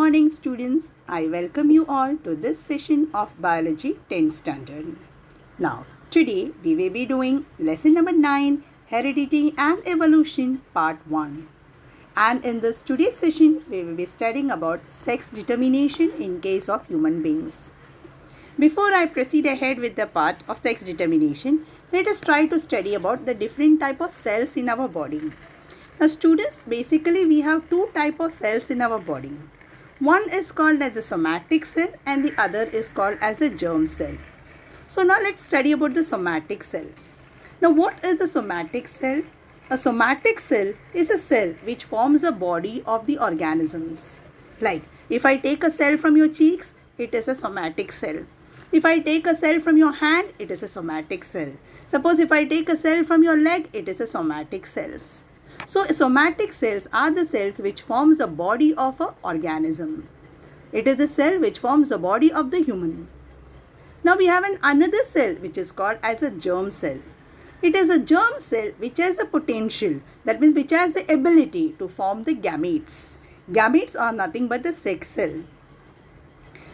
morning, students. I welcome you all to this session of Biology 10th Standard. Now, today we will be doing lesson number 9, Heredity and Evolution, part 1. And in this today's session, we will be studying about sex determination in case of human beings. Before I proceed ahead with the part of sex determination, let us try to study about the different type of cells in our body. Now students, basically we have two type of cells in our body. One is called as a somatic cell and the other is called as a germ cell. So now let's study about the somatic cell. Now what is a somatic cell? A somatic cell is a cell which forms a body of the organisms. Like if I take a cell from your cheeks, it is a somatic cell. If I take a cell from your hand, it is a somatic cell. Suppose if I take a cell from your leg, it is a somatic cells. So somatic cells are the cells which forms the body of an organism. It is the cell which forms the body of the human. Now we have another cell which is called as a germ cell. It is a germ cell which has a potential, that means which has the ability to form the gametes. Gametes are nothing but the sex cell.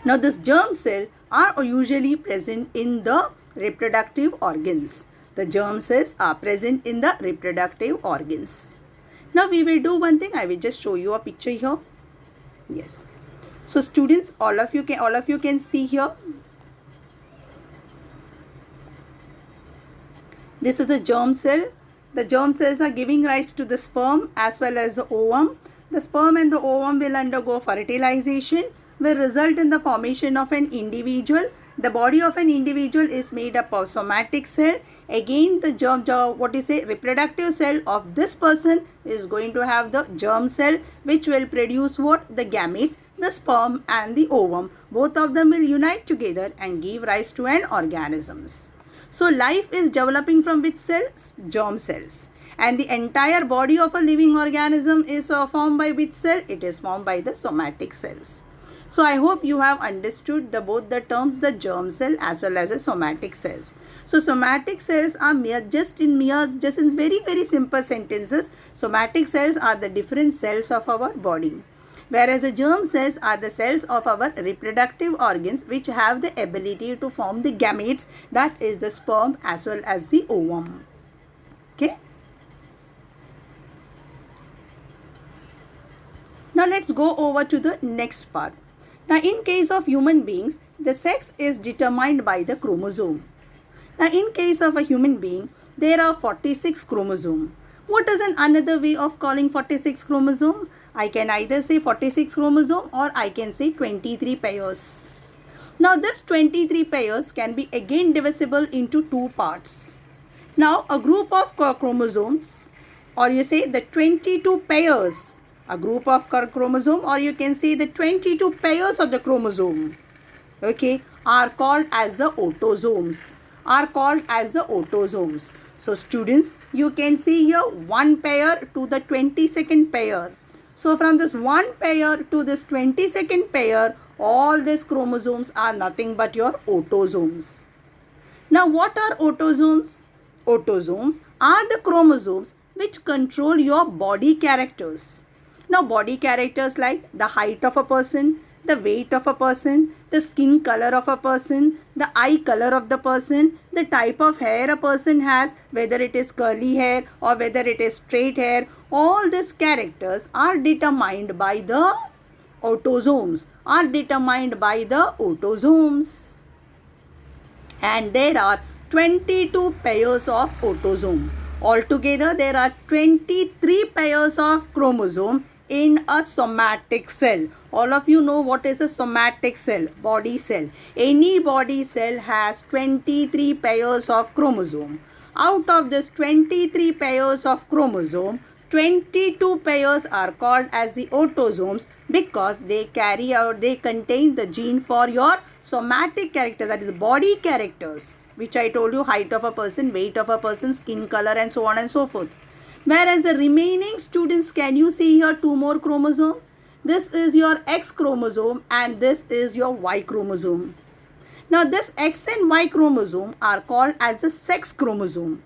Now this germ cell are usually present in the reproductive organs. The germ cells are present in the reproductive organs. Now we will do one thing. I will just show you a picture here. Yes. So students, all of you can see here. This is a germ cell. The germ cells are giving rise to the sperm as well as the ovum. The sperm and the ovum will undergo fertilization, will result in the formation of an individual. The body of an individual is made up of somatic cell. Again, the reproductive cell of this person is going to have the germ cell, which will produce what? The gametes, the sperm and the ovum. Both of them will unite together and give rise to an organisms. So life is developing from which cells? Germ cells. And the entire body of a living organism is formed by which cell? It is formed by the somatic cells. So I hope you have understood both the terms, the germ cell as well as the somatic cells. So somatic cells are just in very simple sentences. Somatic cells are the different cells of our body, whereas the germ cells are the cells of our reproductive organs which have the ability to form the gametes, that is the sperm as well as the ovum. Okay. Now let's go over to the next part. Now in case of human beings, the sex is determined by the chromosome. Now in case of a human being, there are 46 chromosomes. What is another way of calling 46 chromosome? I can either say 46 chromosome or I can say 23 pairs. Now this 23 pairs can be again divisible into two parts. Now a group of chromosomes, or you say the 22 pairs, a group of chromosome, or you can say the 22 pairs of the chromosome, okay, are called as the autosomes. So students, you can see here one pair to the 22nd pair. So from this one pair to this 22nd pair, all these chromosomes are nothing but your autosomes. Now what are autosomes? Autosomes are the chromosomes which control your body characters. Now body characters like the height of a person, the weight of a person, the skin color of a person, the eye color of the person, the type of hair a person has, whether it is curly hair or whether it is straight hair, all these characters are determined by the autosomes, And there are 22 pairs of autosome. Altogether there are 23 pairs of chromosome in a somatic cell. All of you know what is a somatic cell, body cell. Any body cell has 23 pairs of chromosome. Out of this 23 pairs of chromosome, 22 pairs are called as the autosomes because they contain the gene for your somatic characters, that is the body characters, which I told you, height of a person, weight of a person, skin color and so on and so forth. Whereas the remaining students, can you see here two more chromosomes? This is your X chromosome and this is your Y chromosome. Now this X and Y chromosome are called as the sex chromosome.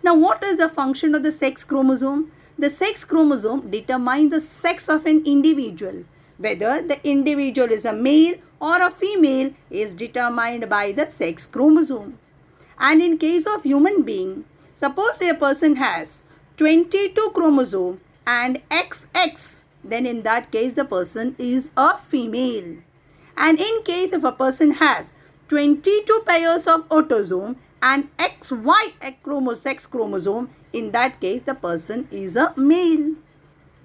Now what is the function of the sex chromosome? The sex chromosome determines the sex of an individual. Whether the individual is a male or a female is determined by the sex chromosome. And in case of human being, suppose a person has 22 chromosome and XX, then in that case the person is a female. And in case if a person has 22 pairs of autosome and XY sex chromosome, in that case the person is a male.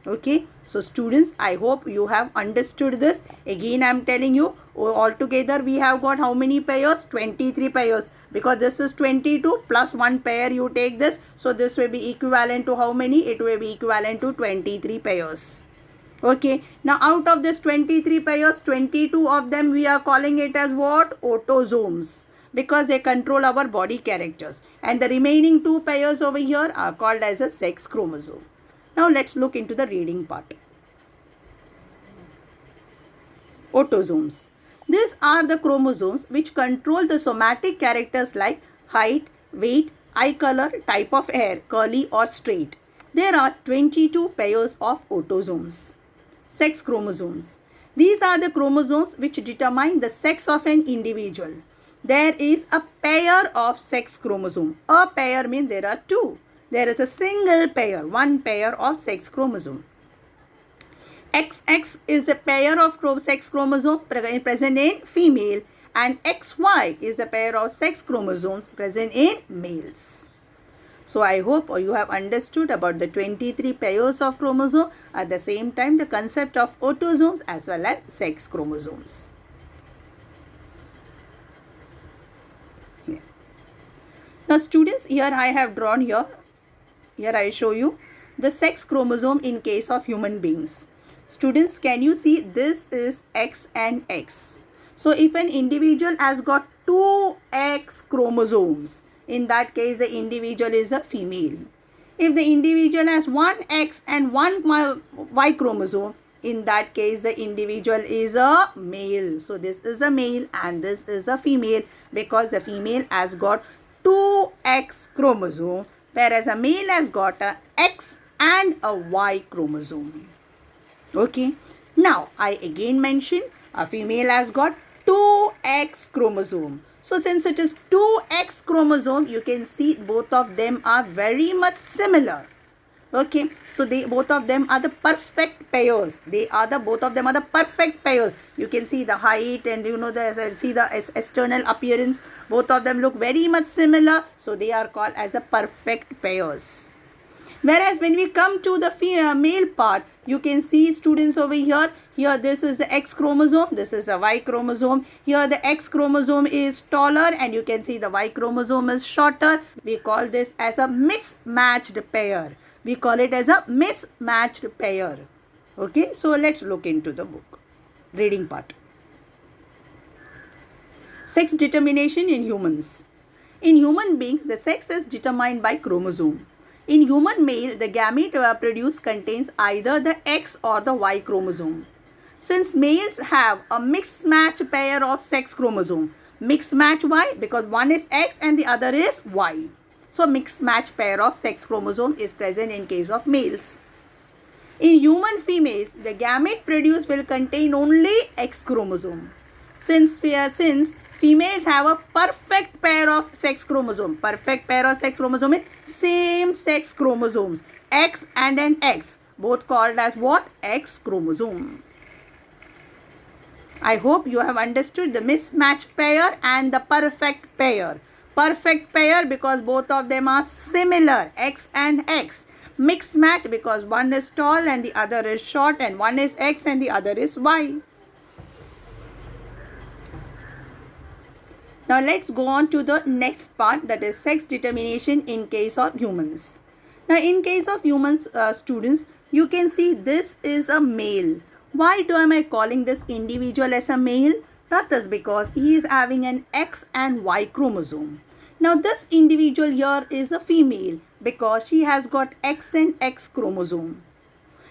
Okay, so students, I hope you have understood this. Again, I am telling you, altogether we have got how many pairs? 23 pairs, because this is 22 plus 1 pair you take this. So this will be equivalent to how many? It will be equivalent to 23 pairs. Okay, now out of this 23 pairs, 22 of them we are calling it as what? Autosomes, because they control our body characters. And the remaining 2 pairs over here are called as a sex chromosome. Now let's look into the reading part. Autosomes. These are the chromosomes which control the somatic characters like height, weight, eye color, type of hair, curly or straight. There are 22 pairs of autosomes. Sex chromosomes. These are the chromosomes which determine the sex of an individual. There is a pair of sex chromosome. A pair means there are 2. There is a single pair, 1 pair of sex chromosome. XX is a pair of sex chromosome present in female, and XY is a pair of sex chromosomes present in males. So I hope you have understood about the 23 pairs of chromosome, at the same time the concept of autosomes as well as sex chromosomes. Now students, here I have drawn here I show you the sex chromosome in case of human beings. Students, can you see this is X and X. So if an individual has got 2 X chromosomes, in that case the individual is a female. If the individual has 1 X and 1 Y chromosome, in that case the individual is a male. So this is a male and this is a female, because the female has got 2 X chromosome, whereas a male has got a X and a Y chromosome. Okay. Now, I again mention a female has got 2 X chromosome. So, since it is 2 X chromosome, you can see both of them are very much similar. Okay. So, both of them are the perfect pairs. Both of them are the perfect pairs. You can see the height and see the external appearance. Both of them look very much similar. So, they are called as a perfect pairs. Whereas when we come to the male part, you can see students over here. Here this is the X chromosome. This is the Y chromosome. Here the X chromosome is taller and you can see the Y chromosome is shorter. We call this as a mismatched pair. We call it as a mismatched pair. Okay, so let's look into the book. Reading part. Sex determination in humans. In human beings, the sex is determined by chromosome. In human male, the gamete produced contains either the X or the Y chromosome. Since males have a mixed match pair of sex chromosome, mixed match why? Because one is X and the other is Y. So mixed match pair of sex chromosome is present in case of males. In human females, the gamete produced will contain only X chromosome. Since females have a perfect pair of sex chromosome. Perfect pair of sex chromosome is same sex chromosomes. X and an X. Both called as what? X chromosome. I hope you have understood the mismatched pair and the perfect pair. Perfect pair because both of them are similar. X and X. Mixed match because one is tall and the other is short, and one is X and the other is Y. Now let's go on to the next part, that is sex determination in case of humans. Now in case of humans, students, you can see this is a male. Why am I calling this individual as a male? That is because he is having an X and Y chromosome. Now this individual here is a female because she has got X and X chromosome.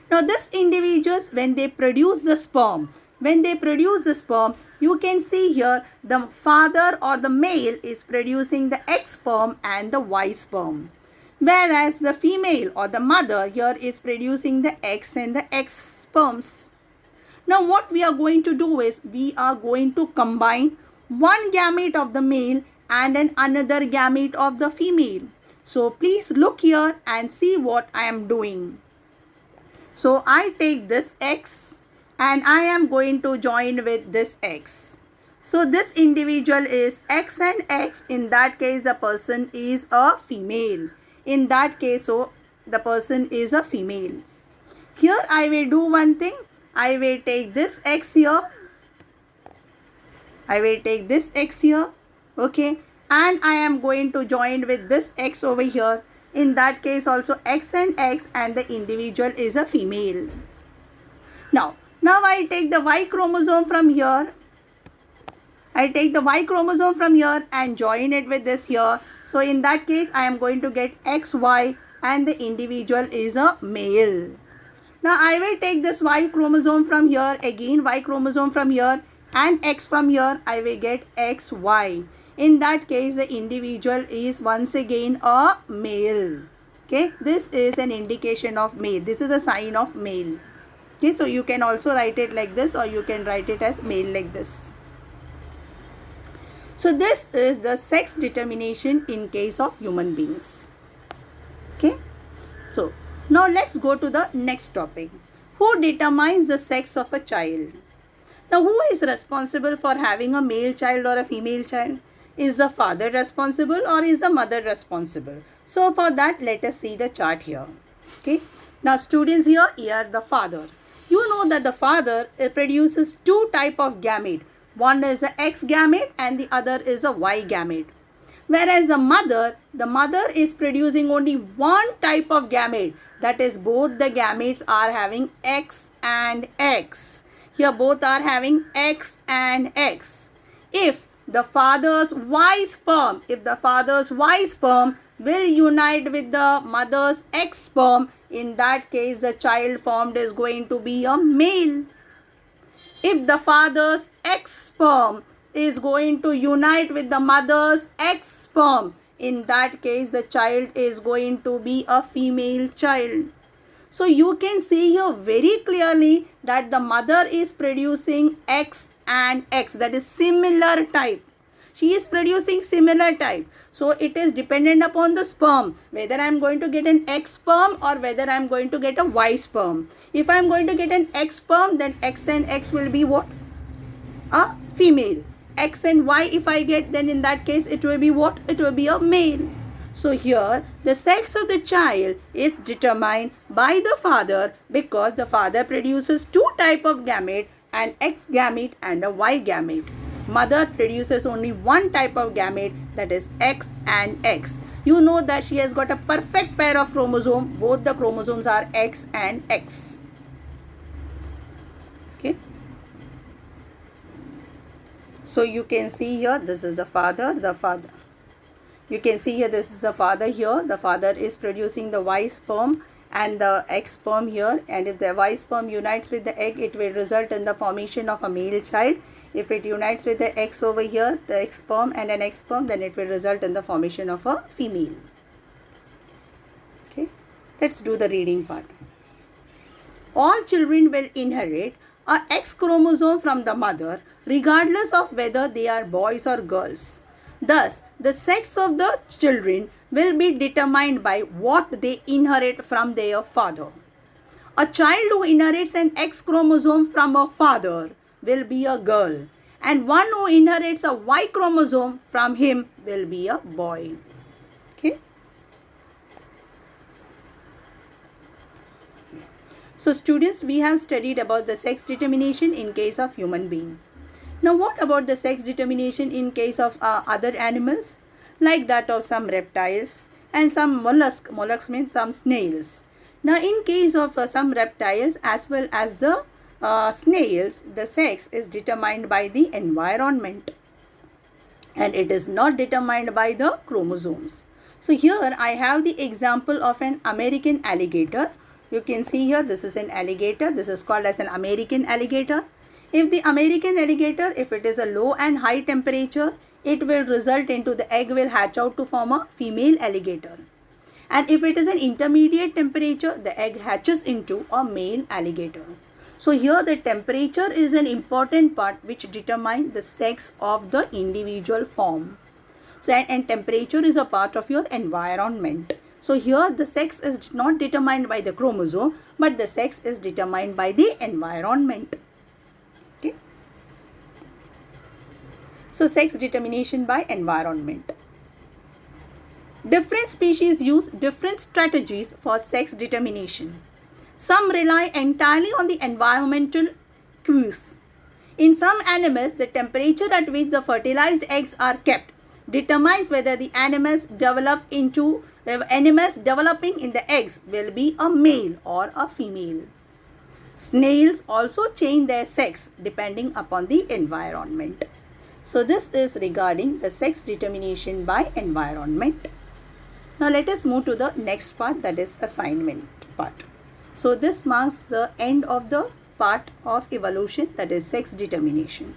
Now this individuals, when they produce the sperm, you can see here the father or the male is producing the X sperm and the Y sperm. Whereas the female or the mother here is producing the X and the X sperms. Now what we are going to do is we are going to combine one gamete of the male and another gamete of the female. So please look here and see what I am doing. So I take this X and I am going to join with this X. So this individual is X and X. In that case, the person is a female. In that case, so the person is a female. Here I will do one thing. I will take this X here. I will take this X here. Okay. And I am going to join with this X over here. In that case also X and X, and the individual is a female. Now I take the Y chromosome from here. I take the Y chromosome from here and join it with this here. So in that case I am going to get XY and the individual is a male. Now I will take this Y chromosome from here, again Y chromosome from here, and X from here. I will get XY. In that case the individual is once again a male. Okay, this is an indication of male. This is a sign of male. Okay, so you can also write it like this, or you can write it as male like this. So this is the sex determination in case of human beings. Okay, so now let's go to the next topic. Who determines the sex of a child? Now who is responsible for having a male child or a female child? Is the father responsible or is the mother responsible? So for that, let us see the chart here. Okay, now students, here the father. You know that the father produces two type of gamete. One is a X gamete and the other is a Y gamete. Whereas the mother is producing only one type of gamete. That is, both the gametes are having X and X. Here both are having X and X. If the father's Y sperm will unite with the mother's X sperm, in that case the child formed is going to be a male. If the father's X sperm is going to unite with the mother's X sperm, in that case the child is going to be a female child. So you can see here very clearly that the mother is producing X and X, that is similar type. She is producing similar type. So it is dependent upon the sperm, whether I am going to get an X sperm or whether I am going to get a Y sperm. If I am going to get an X sperm, then X and X will be what? A female. X and Y if I get, then in that case it will be what? It will be a male. So here the sex of the child is determined by the father, because the father produces two type of gamete, an X gamete and a Y gamete. Mother produces only one type of gamete, that is X and X. You know that she has got a perfect pair of chromosomes. Both the chromosomes are X and X. Okay. So you can see here, this is the father. You can see here, this is the father here. The father is producing the Y sperm and the X sperm here. And if the Y sperm unites with the egg, it will result in the formation of a male child. If it unites with the X over here, the X sperm and an X sperm, then it will result in the formation of a female. Okay, let's do the reading part. All children will inherit a X chromosome from the mother, regardless of whether they are boys or girls. Thus, the sex of the children will be determined by what they inherit from their father. A child who inherits an X chromosome from a father will be a girl, and one who inherits a Y chromosome from him will be a boy. Okay. So students, we have studied about the sex determination in case of human being. Now what about the sex determination in case of other animals, like that of some reptiles and some mollusks? Mollusks means some snails. Now in case of some reptiles as well as the snails, the sex is determined by the environment and it is not determined by the chromosomes. So here I have the example of an American alligator. You can see here, this is an alligator. This is called as an American alligator. If the American alligator, if it is a low and high temperature, it will result into the egg will hatch out to form a female alligator. And if it is an intermediate temperature, the egg hatches into a male alligator. So here the temperature is an important part which determines the sex of the individual form. So and temperature is a part of your environment. So here the sex is not determined by the chromosome, but the sex is determined by the environment. Okay. So sex determination by environment. Different species use different strategies for sex determination. Some rely entirely on the environmental cues. In some animals, the temperature at which the fertilized eggs are kept determines whether the animals developing in the eggs will be a male or a female. Snails also change their sex depending upon the environment. So this is regarding the sex determination by environment. Now let us move to the next part, that is assignment part. So this marks the end of the part of evolution, that is sex determination.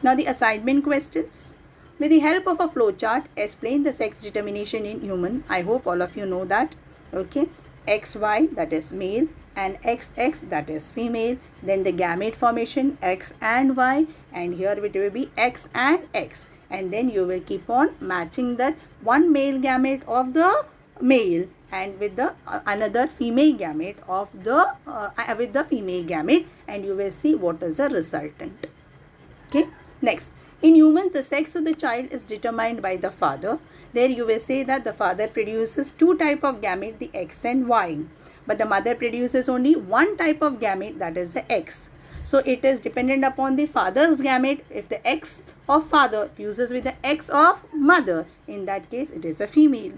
Now the assignment questions. With the help of a flowchart, explain the sex determination in human. I hope all of you know that. Okay. XY, that is male, and XX, that is female. Then the gamete formation X and Y, and here it will be X and X. And then you will keep on matching that one male gamete of the male and with the another female gamete of the with the female gamete, and you will see what is the resultant. Okay. Next, in humans, the sex of the child is determined by the father. There you will say that the father produces two types of gamete, the X and Y. But the mother produces only one type of gamete, that is the X. So it is dependent upon the father's gamete. If the X of father fuses with the X of mother, in that case it is a female.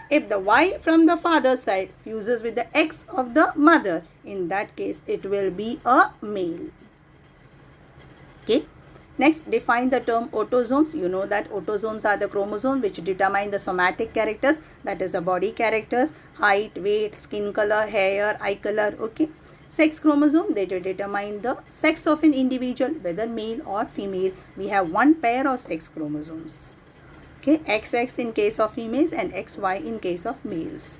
If the Y from the father's side fuses with the X of the mother, in that case it will be a male. Okay. Next, define the term autosomes. You know that autosomes are the chromosomes which determine the somatic characters, that is the body characters, height, weight, skin color, hair, eye color. Okay. Sex chromosome, they determine the sex of an individual, whether male or female. We have one pair of sex chromosomes. Okay. XX in case of females and XY in case of males.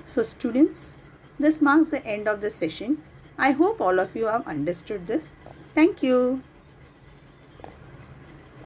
So students, this marks the end of the session. I hope all of you have understood this. Thank you.